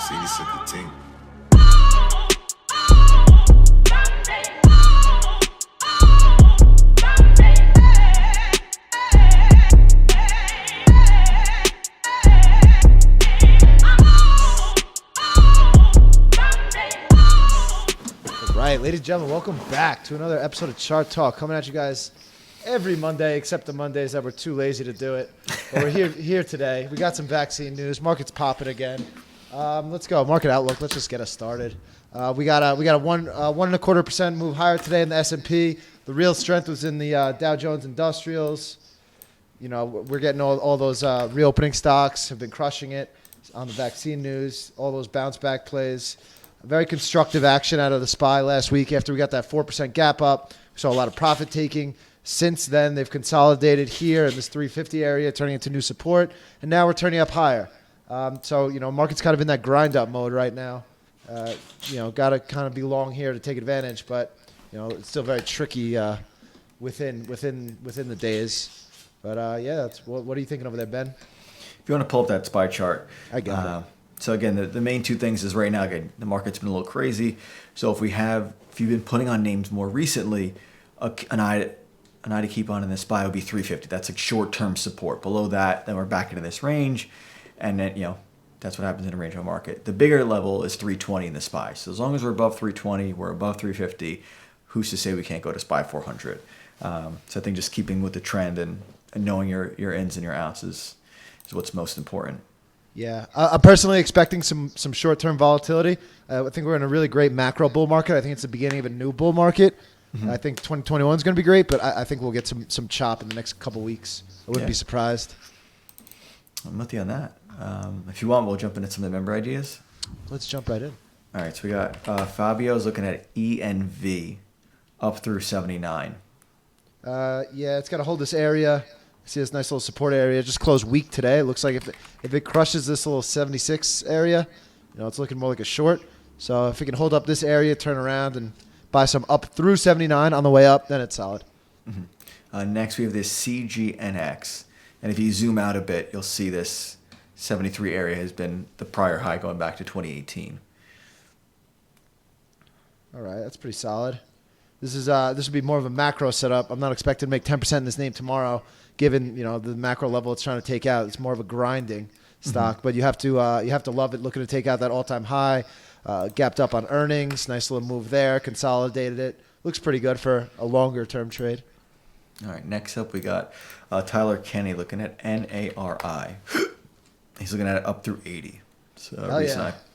City's a good team. Right, ladies and gentlemen, welcome back to another episode of Chart Talk, coming at you guys every Monday, except the Mondays that we're too lazy to do it. But we're here today. We got some vaccine news. Market's popping again. Let's go. Market outlook. Let's just get us started. We got a 1.25% move higher today in the S&P. The real strength was in the Dow Jones Industrials. You know, we're getting all those reopening stocks have been crushing it on the vaccine news. All those bounce back plays. Very constructive action out of the SPY last week after we got that 4% gap up. We saw a lot of profit taking. Since then, they've consolidated here in this 350 area, turning into new support, and now we're turning up higher. So, you know, market's kind of in that grind up mode right now. You know, got to kind of be long here to take advantage, but, you know, it's still very tricky within the days. But, yeah, that's what are you thinking over there, Ben? If you want to pull up that SPY chart. I got that. So again, the main two things is right now, again, the market's been a little crazy. So if you've been putting on names more recently, an eye to keep on in the SPY would be 350. That's like short-term support. Below that, then we're back into this range, and then, you know, that's what happens in a range of a market. The bigger level is 320 in the SPY. So as long as we're above 320, we're above 350. Who's to say we can't go to SPY 400? So I think just keeping with the trend and knowing your ins and your outs is what's most important. Yeah, I'm personally expecting some short-term volatility. I think we're in a really great macro bull market. I think it's the beginning of a new bull market. Mm-hmm. I think 2021 is going to be great, but I think we'll get some chop in the next couple weeks. I wouldn't be surprised. I'm with you on that. If you want, we'll jump into some of the member ideas. Let's jump right in. All right, so we got Fabio's looking at ENV up through 79. Yeah, it's got to hold this area. See this nice little support area. Just closed weak today. It looks like if it crushes this little 76 area, you know, it's looking more like a short. So if it can hold up this area, turn around and buy some up through 79 on the way up, then it's solid. Mm-hmm. Next, we have this CGNX. And if you zoom out a bit, you'll see this 73 area has been the prior high going back to 2018. All right, that's pretty solid. This would be more of a macro setup. I'm not expecting to make 10% in this name tomorrow, given, you know, the macro level it's trying to take out. It's more of a grinding stock, but you have to love it. Looking to take out that all-time high, gapped up on earnings, nice little move there, consolidated it. Looks pretty good for a longer-term trade. All right, next up we got Tyler Kenny looking at NARI. He's looking at it up through 80. So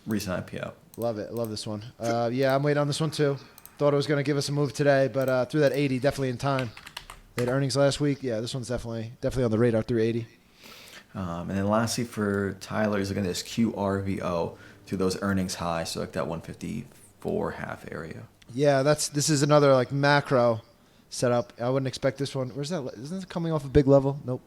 recent IPO. Love it. Love this one. Yeah, I'm waiting on this one too. Thought it was going to give us a move today, but through that 80, definitely in time. They had earnings last week. Yeah, this one's definitely on the radar through 80. And then lastly for Tyler, he's looking at this QRVO through those earnings highs, so like that 154 half area. Yeah, this is another like macro setup. I wouldn't expect this one. Where's that? Isn't it coming off a big level? Nope.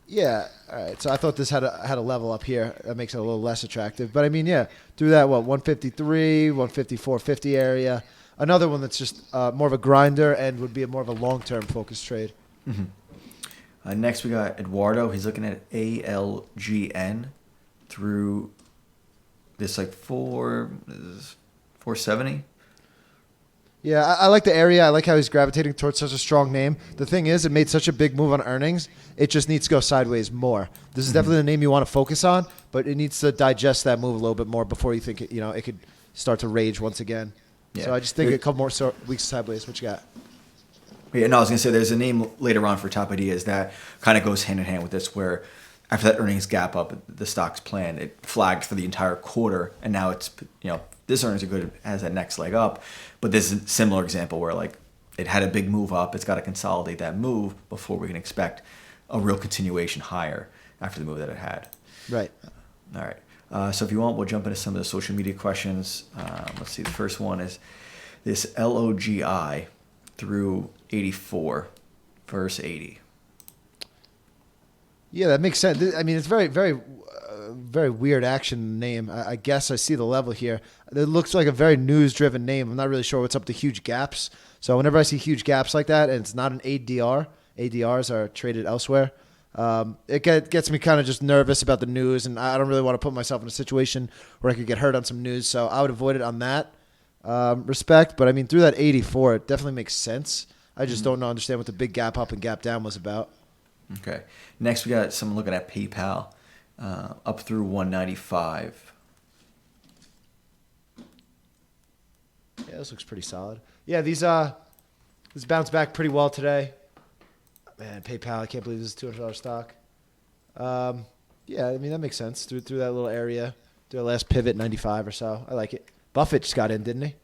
Yeah. All right. So I thought this had a level up here. That makes it a little less attractive. But I mean, yeah, through that 153, 154.50 area. Another one that's just more of a grinder and would be more of a long-term focused trade. Mm-hmm. Next, we got Eduardo. He's looking at ALGN through this like 470. Yeah, I like the area. I like how he's gravitating towards such a strong name. The thing is, it made such a big move on earnings. It just needs to go sideways more. This is definitely the name you want to focus on, but it needs to digest that move a little bit more before you think it could start to rage once again. Yeah. So I just think a couple more weeks sideways. What you got? Yeah, no, I was going to say there's a name later on for top ideas that kind of goes hand in hand with this, where after that earnings gap up, the stock's plan, it flagged for the entire quarter, and now it's, you know, this earnings are good, has that next leg up. But this is a similar example where like it had a big move up. It's got to consolidate that move before we can expect a real continuation higher after the move that it had. Right. All right. So if you want, we'll jump into some of the social media questions. Let's see. The first one is this LOGI through 84 verse 80. Yeah, that makes sense. I mean, it's very, very, very weird action name. I guess I see the level here. It looks like a very news-driven name. I'm not really sure what's up to huge gaps. So whenever I see huge gaps like that, and it's not an ADR, ADRs are traded elsewhere. Gets me kind of just nervous about the news, and I don't really want to put myself in a situation where I could get hurt on some news. So I would avoid it on that respect. But I mean, through that 84, it definitely makes sense. I just don't understand what the big gap up and gap down was about. Okay. Next, we got someone looking at PayPal up through 195. Yeah, this looks pretty solid. Yeah, this bounced back pretty well today. Man, PayPal, I can't believe this is $200 stock. Yeah, I mean, that makes sense. Through that little area, through the last pivot, 95 or so. I like it. Buffett just got in, didn't he?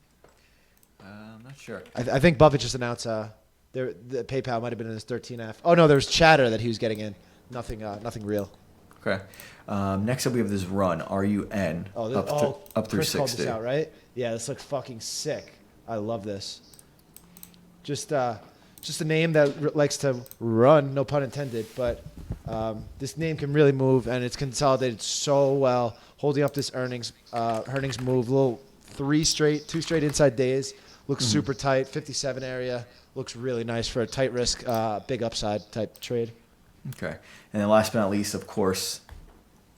I'm not sure. I think Buffett just announced the PayPal might have been in his 13F. Oh, no, there was chatter that he was getting in. Nothing real. Okay. Next up, we have this run, RUN, up through Chris 60. called this out, right? Yeah, this looks fucking sick. I love this. Just a name that likes to run, no pun intended, but this name can really move, and it's consolidated so well, holding up this earnings move. Two straight inside days. Looks super tight, 57 area. Looks really nice for a tight risk, big upside type trade. Okay. And then last but not least, of course,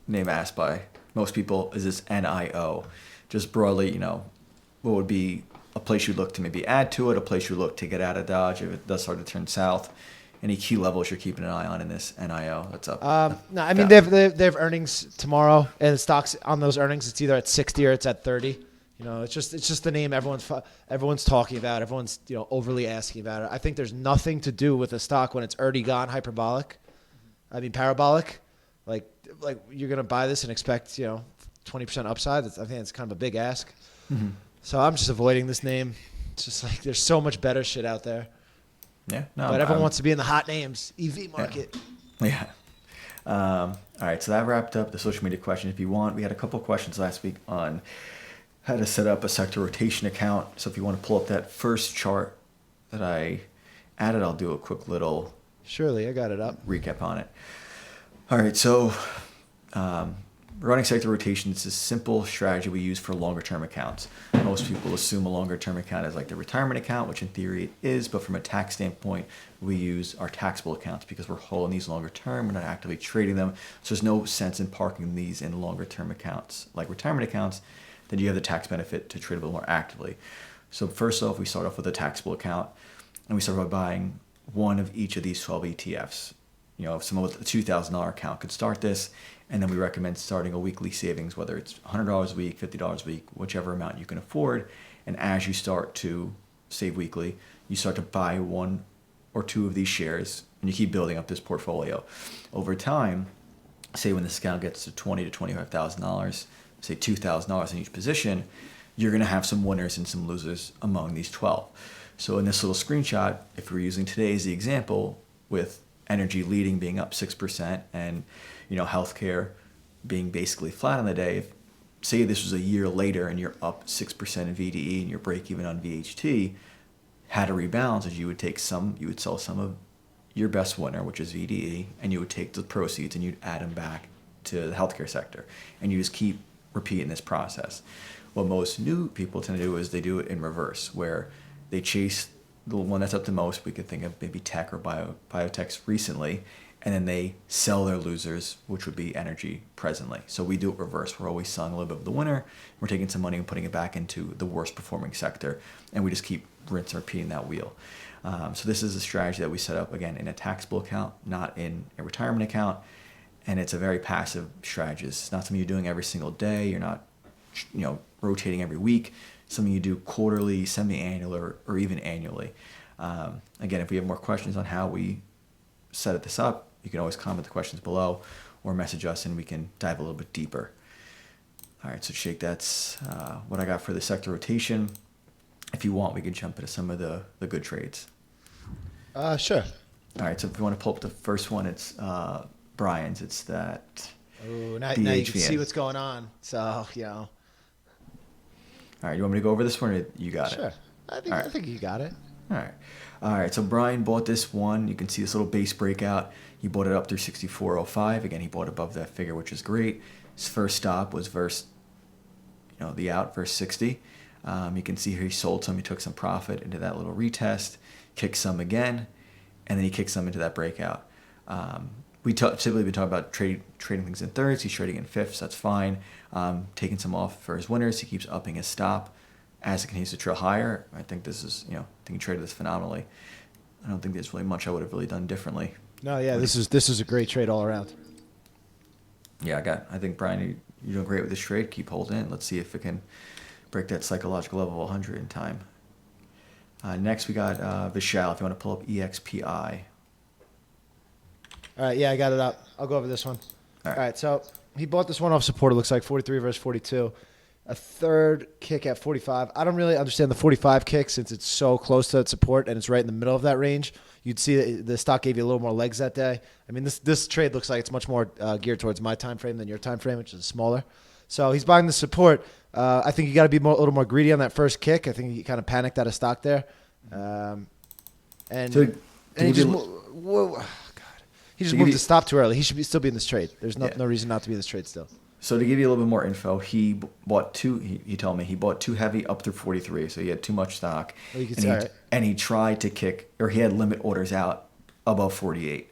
name asked by most people is this NIO. Just broadly, what would be a place you'd look to maybe add to it, a place you look to get out of Dodge if it does start to turn south. Any key levels you're keeping an eye on in this NIO that's up? No, I mean they have earnings tomorrow, and the stocks on those earnings, it's either at 60 or it's at 30. It's just the name everyone's talking about. Everyone's overly asking about it. I think there's nothing to do with a stock when it's already gone hyperbolic. I mean parabolic. Like you're gonna buy this and expect 20% upside. I think it's kind of a big ask. Mm-hmm. So I'm just avoiding this name. It's just like there's so much better shit out there. Yeah, no. But everyone wants to be in the hot names, EV market. Yeah. All right, so that wrapped up the social media questions. If you want, we had a couple of questions last week on how to set up a sector rotation account. So if you want to pull up that first chart that I added, I'll do a quick little Surely, I got it up. recap on it. All right, so running sector rotations is a simple strategy we use for longer term accounts. Most people assume a longer term account is like the retirement account, which in theory it is, but from a tax standpoint, we use our taxable accounts because we're holding these longer term, we're not actively trading them. So there's no sense in parking these in longer term accounts like retirement accounts. Then you have the tax benefit to trade a little more actively. So first off, we start off with a taxable account, and we start by buying one of each of these 12 ETFs. If someone with a $2,000 account could start this, and then we recommend starting a weekly savings, whether it's $100 a week, $50 a week, whichever amount you can afford. And as you start to save weekly, you start to buy one or two of these shares, and you keep building up this portfolio. Over time, say when this account gets to $20,000 to $25,000, say $2,000 in each position, you're going to have some winners and some losers among these 12. So in this little screenshot, if we're using today as the example, with energy leading being up 6% and healthcare being basically flat on the day, if say this was a year later and you're up 6% in VDE and you're break even on VHT, how to rebalance is you would sell some of your best winner, which is VDE, and you would take the proceeds and you'd add them back to the healthcare sector, and you just keep repeating this process. What most new people tend to do is they do it in reverse, where they chase the one that's up the most. We could think of maybe tech or biotechs recently, and then they sell their losers, which would be energy presently. So we do it reverse. We're always selling a little bit of the winner. We're taking some money and putting it back into the worst performing sector, and we just keep rinsing and repeating that wheel. So this is a strategy that we set up, again, in a taxable account, not in a retirement account. And it's a very passive strategy. It's not something you're doing every single day. You're not, rotating every week. Something you do quarterly, semi-annual, or even annually. Again, if we have more questions on how we set this up, you can always comment the questions below or message us and we can dive a little bit deeper. All right, so Shake, that's what I got for the sector rotation. If you want, we can jump into some of the good trades. Sure. All right, so if you want to pull up the first one, it's Brian's. It's that. Oh, now you can see what's going on. So, All right, you want me to go over this one, or you got it? Sure. I think you got it. All right. So Brian bought this one. You can see this little base breakout. He bought it up through 64.05. Again, he bought above that figure, which is great. His first stop was versus, the out versus 60. You can see here he sold some. He took some profit into that little retest, kicked some again, and then he kicked some into that breakout. typically been talking about trading things in thirds. He's trading in fifths. That's fine. Taking some off for his winners. He keeps upping his stop as it continues to trail higher. I think this is, I think he traded this phenomenally. I don't think there's really much I would have really done differently. No, yeah, this is a great trade all around. Yeah, I think, Brian, you're doing great with this trade. Keep holding it. Let's see if it can break that psychological level of 100 in time. Next, we got Vishal, if you want to pull up EXPI. All right, yeah, I got it up. I'll go over this one. All right, so he bought this one off support. It looks like 43 versus 42. A third kick at 45. I don't really understand the 45 kick since it's so close to that support and it's right in the middle of that range. You'd see that the stock gave you a little more legs that day. I mean, this trade looks like it's much more geared towards my time frame than your time frame, which is smaller. So he's buying the support. I think you got to be a little more greedy on that first kick. I think he kind of panicked out of stock there, and he just he just moved to stop too early. He should still be in this trade. There's no reason not to be in this trade still. So to give you a little bit more info, he bought two. He told me he bought too heavy up through 43, so he had too much stock. And he tried to kick, or he had limit orders out above 48,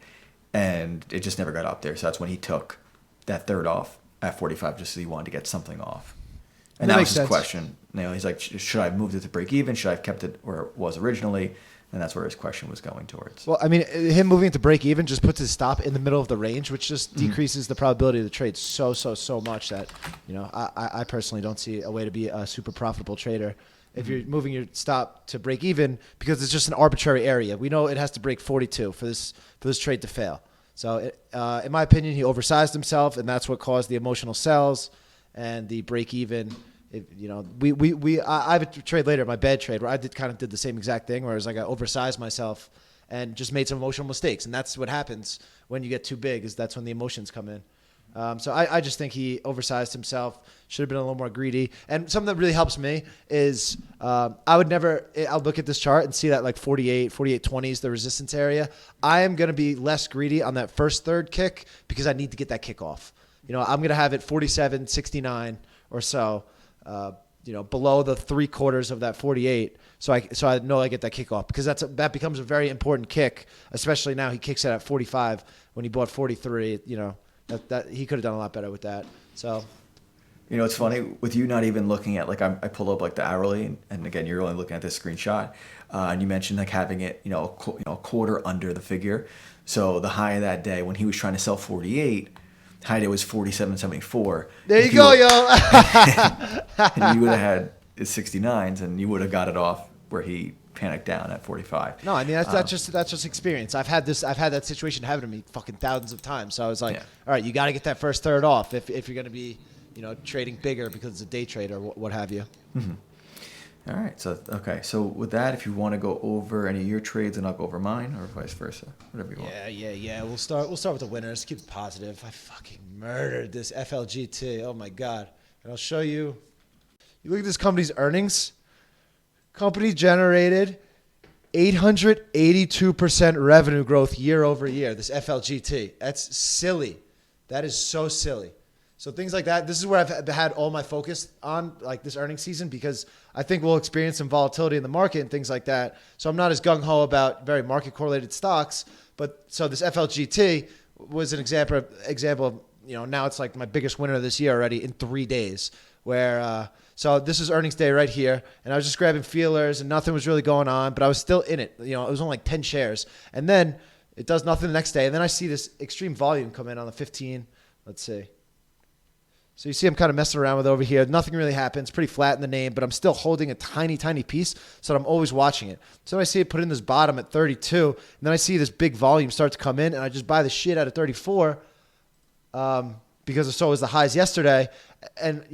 and it just never got up there. So that's when he took that third off at 45, just so he wanted to get something off. And that was his question. He's like, should I have moved it to break even? Should I have kept it where it was originally? And that's where his question was going towards. Well, I mean, him moving it to break even just puts his stop in the middle of the range, which just decreases the probability of the trade so much that, I personally don't see a way to be a super profitable trader if you're moving your stop to break even, because it's just an arbitrary area. We know it has to break 42 for this trade to fail. So, in my opinion, he oversized himself, and that's what caused the emotional sells and the break even. I have a trade later, my bad trade, where I did the same exact thing, where it was like I oversized myself and just made some emotional mistakes. And that's what happens when you get too big, is that's when the emotions come in. So I just think he oversized himself, should have been a little more greedy. And something that really helps me is I'll look at this chart and see that like 48-20 is the resistance area. I am going to be less greedy on that first third kick because I need to get that kick off. I'm going to have it 47-69 or so. Below the 3/4 of that 48, so I know I get that kickoff, because that becomes a very important kick, especially now he kicks it at 45 when he bought 43. That he could have done a lot better with that. So, it's funny with you not even looking at, like, I pulled up like the hourly, and again you're only looking at this screenshot, and you mentioned like having it a quarter under the figure. So the high of that day when he was trying to sell 48. High day was 47.74. There you go, yo. And you would have had his 69s, and you would have got it off where he panicked down at 45. No, I mean that's just experience. I've had that situation happen to me fucking thousands of times. So I was like, all right, you got to get that first third off if you're going to be trading bigger because it's a day trade or what have you. Mm-hmm. All right. So with that, if you want to go over any of your trades, and I'll go over mine, or vice versa, whatever you want. Yeah. We'll start with the winners. Keep it positive. I fucking murdered this FLGT. Oh my god. And I'll show you. You look at this company's earnings. Company generated 882% revenue growth year over year. This FLGT. That's silly. That is so silly. So things like that, this is where I've had all my focus on, like this earnings season, because I think we'll experience some volatility in the market and things like that. So I'm not as gung-ho about very market correlated stocks. But so this FLGT was an example of, now it's like my biggest winner this year already in 3 days, where, so this is earnings day right here. And I was just grabbing feelers and nothing was really going on, but I was still in it. It was only like 10 shares. And then it does nothing the next day. And then I see this extreme volume come in on the 15. Let's see. So you see I'm kind of messing around with over here. Nothing really happens. Pretty flat in the name, but I'm still holding a tiny, tiny piece, so I'm always watching it. So I see it put in this bottom at 32, and then I see this big volume start to come in, and I just buy the shit out of 34 because so was the highs yesterday. And,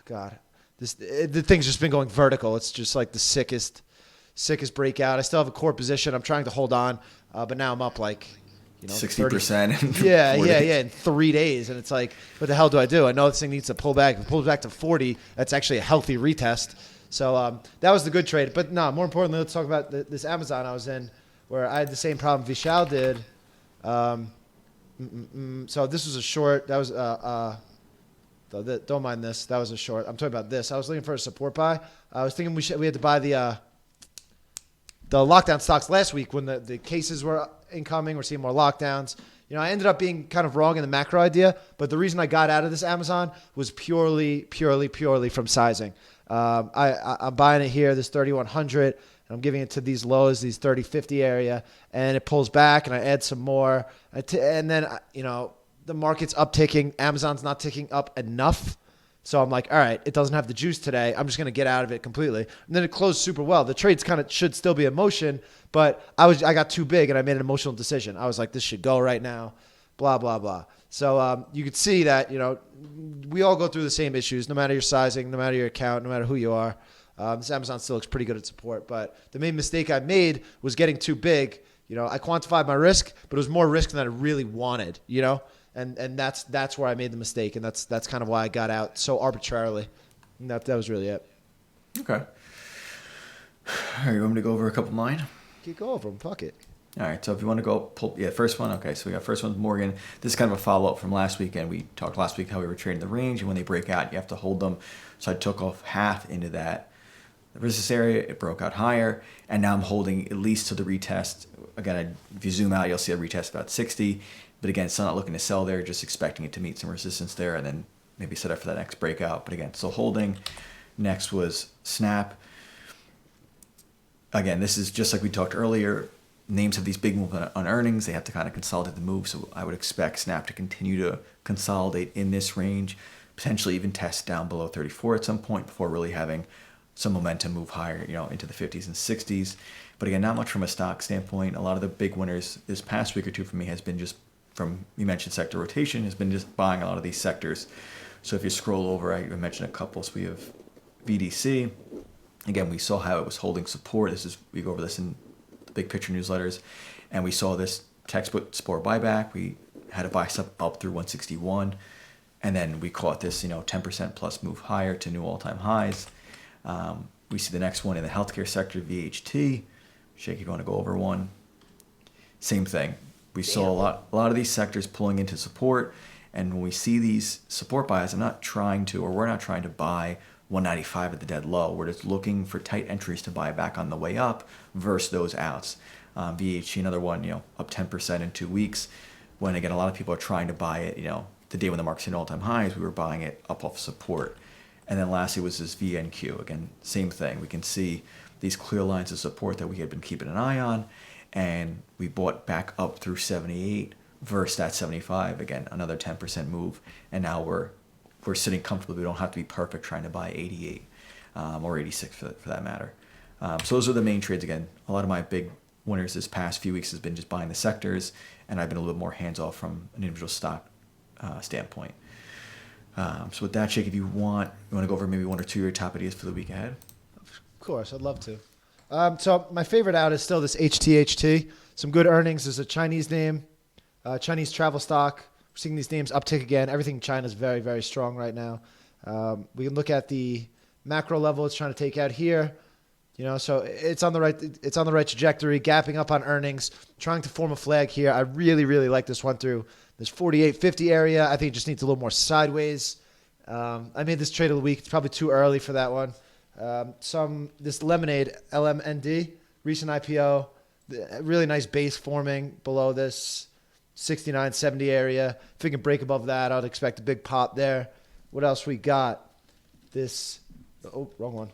God, the thing's just been going vertical. It's just like the sickest breakout. I still have a core position. I'm trying to hold on, but now I'm up like 60%. Yeah, in 3 days. And it's like, what the hell do I do? I know this thing needs to pull back. If it pulls back to 40, that's actually a healthy retest. So that was the good trade. But no, more importantly, let's talk about this Amazon I was in, where I had the same problem Vishal did. So this was a short. That was don't mind this. That was a short. I'm talking about this. I was looking for a support buy. I was thinking we had to buy the lockdown stocks last week when the cases were incoming. We're seeing more lockdowns. I ended up being kind of wrong in the macro idea, but the reason I got out of this Amazon was purely from sizing. I'm buying it here, this 3,100, and I'm giving it to these lows, these 30-50 area, and it pulls back, and I add some more, and then the market's upticking. Amazon's not ticking up enough. So I'm like, all right, it doesn't have the juice today. I'm just going to get out of it completely. And then it closed super well. The trades kind of should still be in motion, but I got too big and I made an emotional decision. I was like, this should go right now, blah, blah, blah. So you could see that, we all go through the same issues, no matter your sizing, no matter your account, no matter who you are. This Amazon still looks pretty good at support, but the main mistake I made was getting too big. I quantified my risk, but it was more risk than I really wanted, And that's where I made the mistake, and that's kind of why I got out so arbitrarily. And that was really it. Okay. All right, you want me to go over a couple of mine? You go over them. Fuck it. All right, so if you want to go pull, first one. Okay, so we got first one's Morgan. This is kind of a follow-up from last weekend. We talked last week how we were trading the range, and when they break out, you have to hold them. So I took off half into that resistance area. It broke out higher, and now I'm holding at least to the retest. Again, if you zoom out, you'll see a retest about 60. But again, still not looking to sell there, just expecting it to meet some resistance there and then maybe set up for that next breakout. But again, still holding. Next was Snap. Again, this is just like we talked earlier. Names have these big moves on earnings. They have to kind of consolidate the move. So I would expect Snap to continue to consolidate in this range, potentially even test down below 34 at some point before really having some momentum move higher, into the 50s and 60s. But again, not much from a stock standpoint. A lot of the big winners this past week or two for me has been just from, you mentioned sector rotation, has been just buying a lot of these sectors. So if you scroll over, I mentioned a couple. So we have VDC. Again, we saw how it was holding support. We go over this in the big picture newsletters. And we saw this textbook support buyback. We had a buy up through 161. And then we caught this, 10% plus move higher to new all-time highs. We see the next one in the healthcare sector, VHT. Shake, if you want to go over one. Same thing. We saw a lot of these sectors pulling into support, and when we see these support buys, we're not trying to buy 195 at the dead low. We're just looking for tight entries to buy back on the way up versus those outs. VHC, another one, up 10% in 2 weeks. When again, a lot of people are trying to buy it, the day when the market's hitting all-time highs, we were buying it up off support. And then lastly was this VNQ. Again, same thing. We can see these clear lines of support that we had been keeping an eye on. And we bought back up through 78 versus that 75. Again, another 10% move. And now we're sitting comfortably. We don't have to be perfect trying to buy 88 or 86 for that matter. So those are the main trades. Again, a lot of my big winners this past few weeks has been just buying the sectors. And I've been a little bit more hands-off from an individual stock standpoint. So with that, Jake, if you want to go over maybe one or two of your top ideas for the week ahead? Of course, I'd love to. So my favorite out is still this HTHT. Some good earnings. There's a Chinese name, Chinese travel stock. We're seeing these names uptick again. Everything in China is very, very strong right now. We can look at the macro level it's trying to take out here. So it's on the right trajectory, gapping up on earnings, trying to form a flag here. I really, really like this one through this 48.50 area. I think it just needs a little more sideways. I made this trade of the week. It's probably too early for that one. This Lemonade, LMND, recent IPO, really nice base forming below this 69.70 area. If we can break above that, I'd expect a big pop there. What else we got? Wrong one.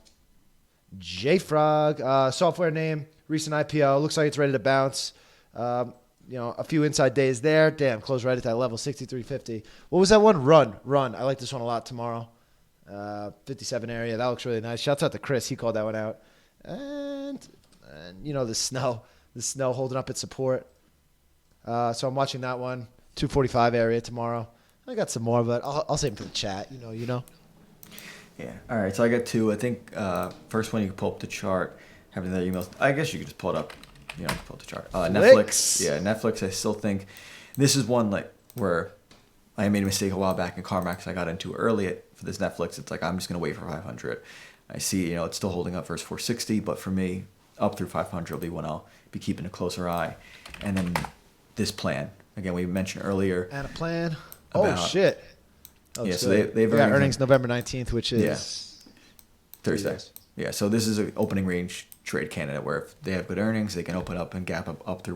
JFrog, software name, recent IPO. Looks like it's ready to bounce. A few inside days there. Damn, closed right at that level, 63.50. What was that one? Run. I like this one a lot tomorrow. 57 area. That looks really nice. Shouts out to Chris. He called that one out. And the snow holding up its support. So I'm watching that one. 245 area tomorrow. I got some more, but I'll save them for the chat. You know. Yeah. All right. So I got two. I think first one you can pull up the chart. Having their emails. I guess you could just pull it up. Pull up the chart. Netflix. Yeah, Netflix. I still think this is one where I made a mistake a while back in CarMax. I got into early for this Netflix. It's like I'm just gonna wait for 500. I see it's still holding up versus 460, but for me, up through 500 will be when I'll be keeping a closer eye. And then this plan again we mentioned earlier. And a plan. Oh shit. So they've got earnings November 19th, which is Thursday. Yeah, so this is an opening range trade candidate where if they have good earnings, they can open up and gap up through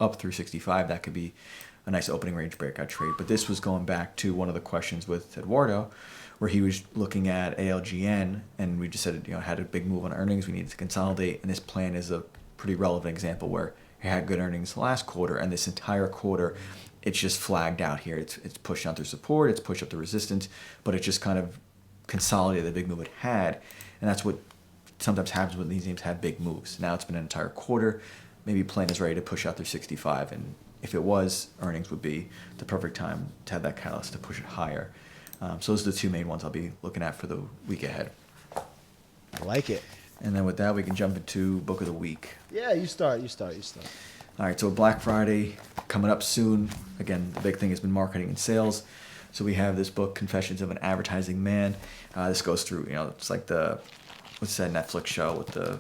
up through 65, that could be a nice opening range breakout trade. But this was going back to one of the questions with Eduardo, where he was looking at ALGN, and we just said, had a big move on earnings. We needed to consolidate, and this plan is a pretty relevant example where it had good earnings last quarter, and this entire quarter, it's just flagged out here. It's pushed down through support, it's pushed up the resistance, but it just kind of consolidated the big move it had, and that's what sometimes happens when these names have big moves. Now it's been an entire quarter. Maybe plan is ready to push out through 65, and if it was, earnings would be the perfect time to have that catalyst to push it higher. So those are the two main ones I'll be looking at for the week ahead. I like it. And then with that, we can jump into book of the week. Yeah, you start. All right, so Black Friday coming up soon. Again, the big thing has been marketing and sales. So we have this book, Confessions of an Advertising Man. This goes through, it's like what's that Netflix show with oh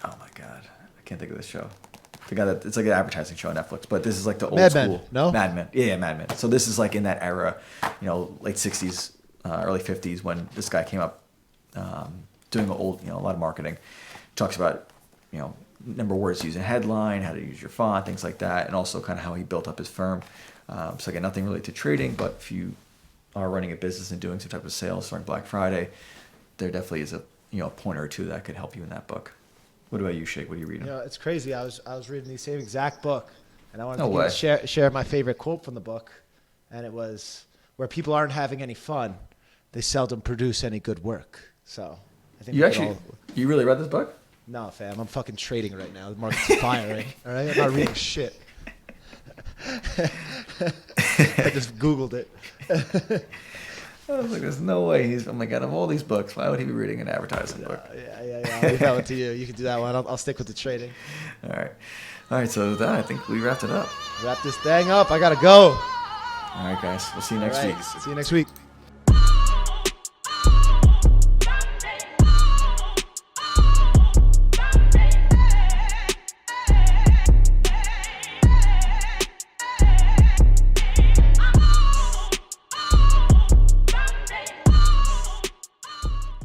my God, I can't think of this show. It's like an advertising show on Netflix, but this is like the old Mad school. Men, no? Mad Men. Yeah, Mad Men. So this is like in that era, late 60s, early 50s when this guy came up doing a lot of marketing. Talks about, number of words to use in a headline, how to use your font, things like that, and also kind of how he built up his firm. So again, nothing related to trading, but if you are running a business and doing some type of sales during Black Friday, there definitely is a pointer or two that could help you in that book. What about you, Shake? What are you reading? It's crazy. I was reading the same exact book, and I wanted No to way. share my favorite quote from the book, and it was, "Where people aren't having any fun, they seldom produce any good work." So I think you really read this book? No, fam. I'm fucking trading right now. The market's firing. All right, I'm not reading shit. I just Googled it. I was like, there's no way I'm like, out of all these books, why would he be reading an advertising book? Yeah. I'll leave that one to you. You can do that one. I'll stick with the trading. All right. So with that, I think we wrapped it up. Wrap this thing up. I gotta go. All right, guys. We'll see you next week. See you next week.